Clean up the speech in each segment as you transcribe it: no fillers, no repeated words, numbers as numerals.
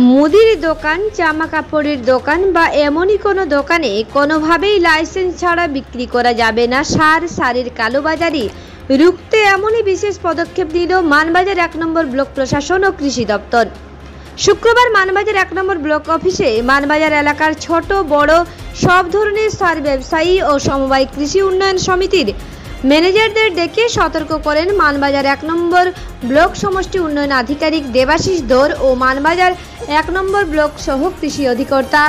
মুদির দোকান, জামা কাপড়ের দোকান বা এমনই কোনো দোকানে কোনোভাবেই লাইসেন্স ছাড়া বিক্রি করা যাবে না সারের কালোবাজারি রুখতে এমনই বিশেষ পদক্ষেপ নিল মানবাজার 1 নম্বর ব্লক প্রশাসন ও কৃষি দপ্তর। শুক্রবার মানবাজার 1 নম্বর ব্লক অফিসে মানবাজার এলাকার ছোট বড় সব ধরনের সার ব্যবসায়ী ও সমবায় কৃষি উন্নয়ন সমিতির ম্যানেজারদের ডেকে সতর্ক করেন মানবাজার 1 নম্বর ব্লক সমষ্টি উন্নয়ন আধিকারিক দেবাশিস দোর ও মানবাজার 1 নম্বর ব্লক সহ কৃষি অধিকর্তা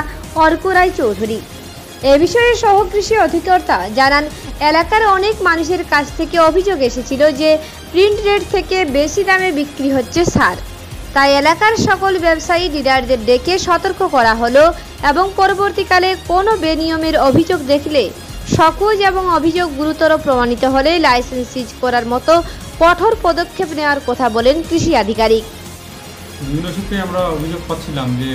অর্ক রায় চৌধুরী। এ বিষয়ে সহ কৃষি অধিকর্তা জানান, এলাকার অনেক মানুষের কাছ থেকে অভিযোগ এসেছিল যে প্রিন্ট রেট থেকে বেশি দামে বিক্রি হচ্ছে সার। তাই এলাকার সকল ব্যবসায়ী ডিলারদের ডেকে সতর্ক করা হলো এবং পরবর্তীকালে কোনো বেনিয়মের অভিযোগ দেখলে সকুজ এবং অভিযোগ গুরুতর প্রমাণিত হলে লাইসেন্স সিজ করার মতো কঠোর পদক্ষেপ নেওয়ার কথা বলেন কৃষি আধিকারিক। বিভিন্ন সূত্রে আমরা অভিযোগ পাচ্ছিলাম যে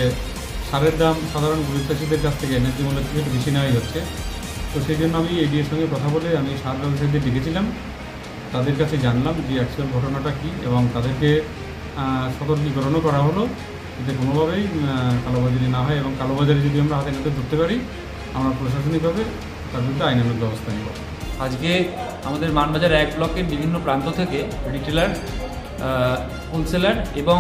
সারের দাম সাধারণ গরিব চাষিদের কাছ থেকে ন্যায্য মূল্যের থেকে একটু বেশি নেওয়াই হচ্ছে। তো সেই জন্য আমি এডিএর সঙ্গে কথা বলে আমি সার ব্যবসায়ীদের ডেকেছিলাম, তাদের কাছে জানলাম যে অ্যাকচুয়াল ঘটনাটা কী এবং তাদেরকে সতর্কীকরণও করা হলো যে কোনোভাবেই কালোবাজারি না হয় এবং কালোবাজারি যদি আমরা হাতে নাতে ধরতে পারি আমরা প্রশাসনিকভাবে তার বিরুদ্ধে আইনানুগ ব্যবস্থা নেব। আজকে আমাদের মানবাজার 1 ব্লকের বিভিন্ন প্রান্ত থেকে রিটেলার, হোলসেলার এবং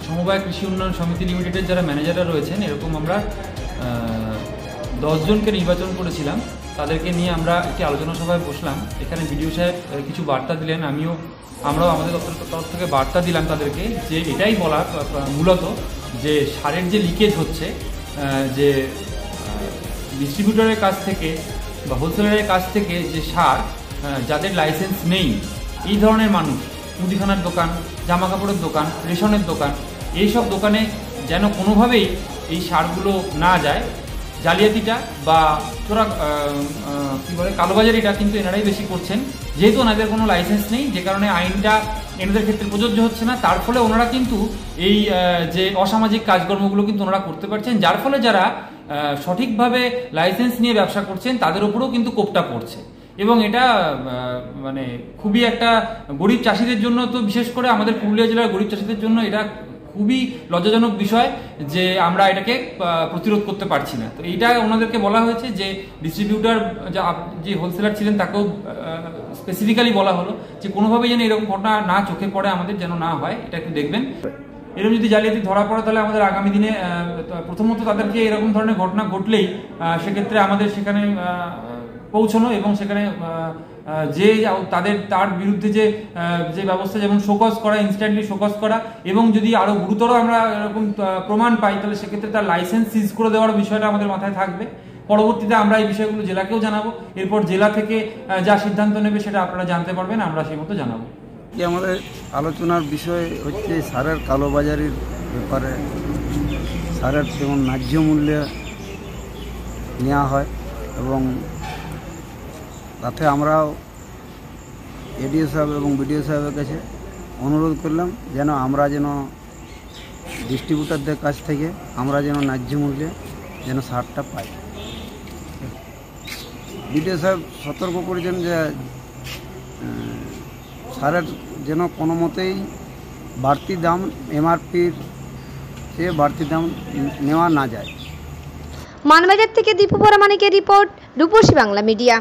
সমবায় কৃষি উন্নয়ন সমিতি লিমিটেডের যারা ম্যানেজাররা রয়েছেন এরকম আমরা 10 জনকে নির্বাচন করেছিলাম। তাদেরকে নিয়ে আমরা একটি আলোচনা সভায় বসলাম। এখানে বিডিও সাহেব কিছু বার্তা দিলেন, আমরাও আমাদের দপ্তরের তরফ থেকে বার্তা দিলাম তাদেরকে যে এটাই বলা মূলত যে সারের যে লিকেজ হচ্ছে, যে ডিস্ট্রিবিউটরের কাছ থেকে বা হোলসেলারের কাছ থেকে যে সার যাদের লাইসেন্স নেই, এই ধরনের মানুষ মুদিখানার দোকান, জামা কাপড়ের দোকান, রেশনের দোকান, এইসব দোকানে যেন কোনোভাবেই এই সারগুলো না যায়। জালিয়াতিটা বা তোরা কী বলে কালোবাজারিটা কিন্তু এনারাই বেশি করছেন, যেহেতু ওনাদের কোনো লাইসেন্স নেই, যে কারণে আইনটা এনাদের ক্ষেত্রে প্রযোজ্য হচ্ছে না। তার ফলে ওনারা কিন্তু এই যে অসামাজিক কাজকর্মগুলো কিন্তু ওনারা করতে পারছেন, যার ফলে যারা সঠিকভাবে লাইসেন্স নিয়ে ব্যবসা করছেন তাদের উপরেও কিন্তু কোপটা পড়ছে। এবং এটা মানে খুবই একটা গরিব চাষিদের জন্য, তো বিশেষ করে আমাদের পুরুলিয়া জেলার গরিব চাষিদের জন্য এটা খুবই লজ্জাজনক বিষয় যে আমরা এটাকে প্রতিরোধ করতে পারছি না। তো এইটা ওনাদেরকে বলা হয়েছে যে ডিস্ট্রিবিউটার যে হোলসেলার ছিলেন তাকেও স্পেসিফিক্যালি বলা হলো যে কোনোভাবেই যেন এরকম ঘটনা না চোখে পড়ে, আমাদের যেন না হয়, এটা একটু দেখবেন। এরকম যদি জালিয়াতি ধরা পড়ে তাহলে আমাদের আগামী দিনে প্রথমত তাদেরকে এরকম ধরনের ঘটনা ঘটলেই সেক্ষেত্রে আমাদের সেখানে পৌঁছানো এবং সেখানে যে তার বিরুদ্ধে যে ব্যবস্থা, যেমন শোকজ করা, ইনস্ট্যান্টলি শোকজ করা, এবং যদি আরো গুরুতর আমরা এরকম প্রমাণ পাই তাহলে সেক্ষেত্রে তার লাইসেন্স সিজ করে দেওয়ার বিষয়টা আমাদের মাথায় থাকবে। পরবর্তীতে আমরা এই বিষয়গুলো জেলাকেও জানাবো, এরপর জেলা থেকে যা সিদ্ধান্ত নেবে সেটা আপনারা জানতে পারবেন, আমরা সেই মতো জানাবো। আমাদের আলোচনার বিষয় হচ্ছে সারের কালোবাজারির ব্যাপারে। সারের যেমন ন্যায্য মূল্যে নেওয়া হয় এবং তাতে আমরাও এডিও সাহেব এবং বিডিও সাহেবের কাছে অনুরোধ করলাম যেন আমরা যেন ডিস্ট্রিবিউটারদের কাছ থেকে আমরা যেন ন্যায্য মূল্যে যেন সারটা পাই। বিডিও সাহেব সতর্ক করেছেন যে সারের যেন কোনো মতেই বাড়তি দাম, এমআরপির চেয়ে বাড়তি দাম নেওয়া না যায়। মানবাজার থেকে দীপু পরামানিকের রিপোর্ট, রূপসী বাংলা মিডিয়া।